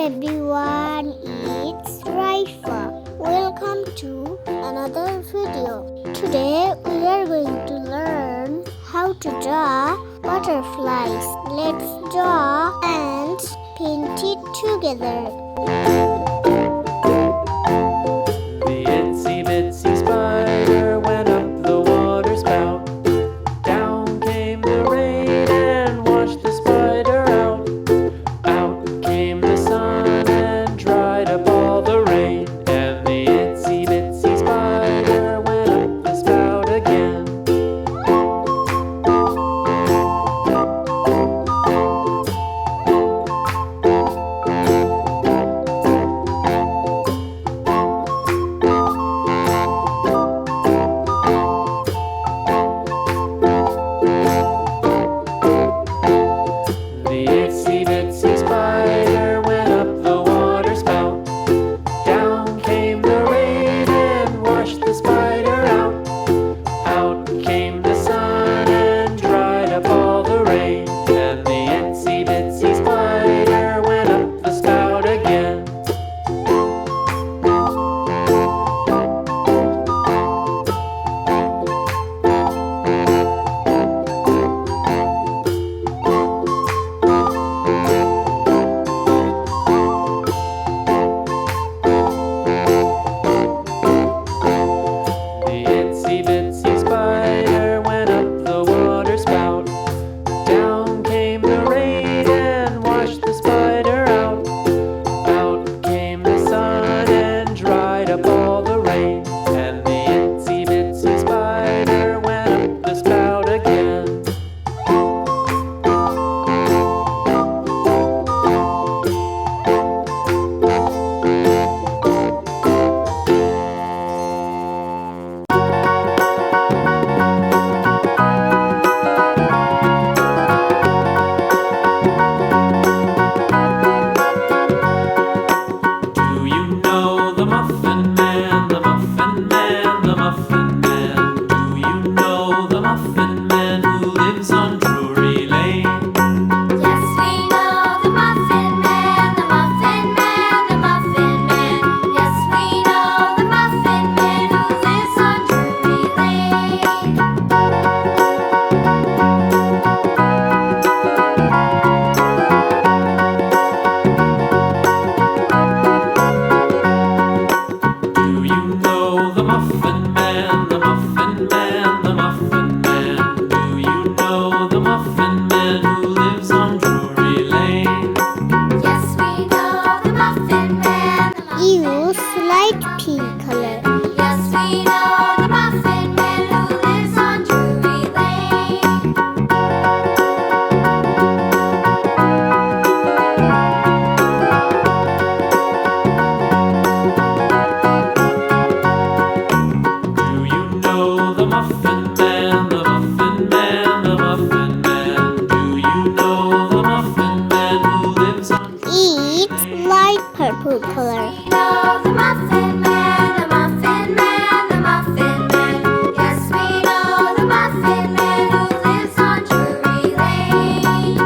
everyone, it's Raifa. Welcome to another video. Today we are going to learn how to draw butterflies. Let's draw and paint it together. The itsy bitsy spider went up the water spout. Down came the rain and washed the spider out. Out came the sun and dried up all the rain. And the itsy bitsy spider went up the spout again. The itsy bitsy spider went up the water spout. Down came the rain and washed the spider out. Out came the sun and dried up all the rain. And the itsy bitsy spider went up the spout again. The itsy bitsy spider went up the water spout. Down came the rain and washed the spider out. Out came the sun and dried up all the rain. And the itsy bitsy spider went up the spout again. Do you know the Muffin Man, the Muffin Man, the Muffin Man? Do you know the Muffin Man who lives on Drury Lane? Yes, we know the Muffin Man, the Muffin Man, the Muffin Man. Yes, we know the Muffin Man who lives on Drury Lane. Do you know the Muffin Man, the Muffin Man, the Muffin Man? Do you know the Muffin Man who lives on Drury Lane? Yes, we know the Muffin Man, the Muffin Use light pink color. Yes, we know the Muffin Man who lives on Drury Lane. Do you know the Muffin Man, the Muffin Man, the Muffin Man? Do you know the Muffin Man who lives on It's light purple color. We know the Muffin Man, the Muffin Man, the Muffin Man. Yes, we know the Muffin Man who lives on Drury Lane.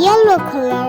Yellow color.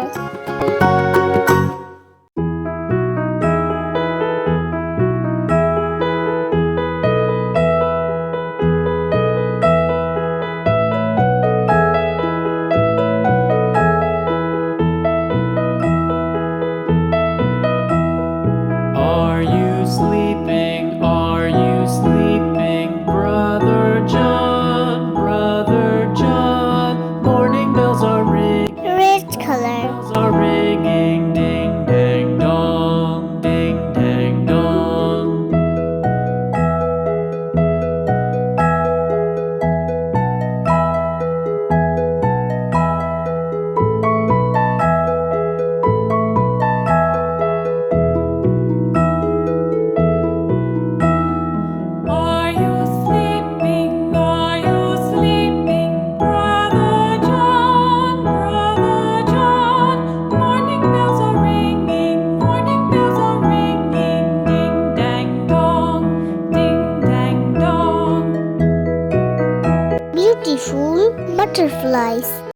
beautiful butterflies.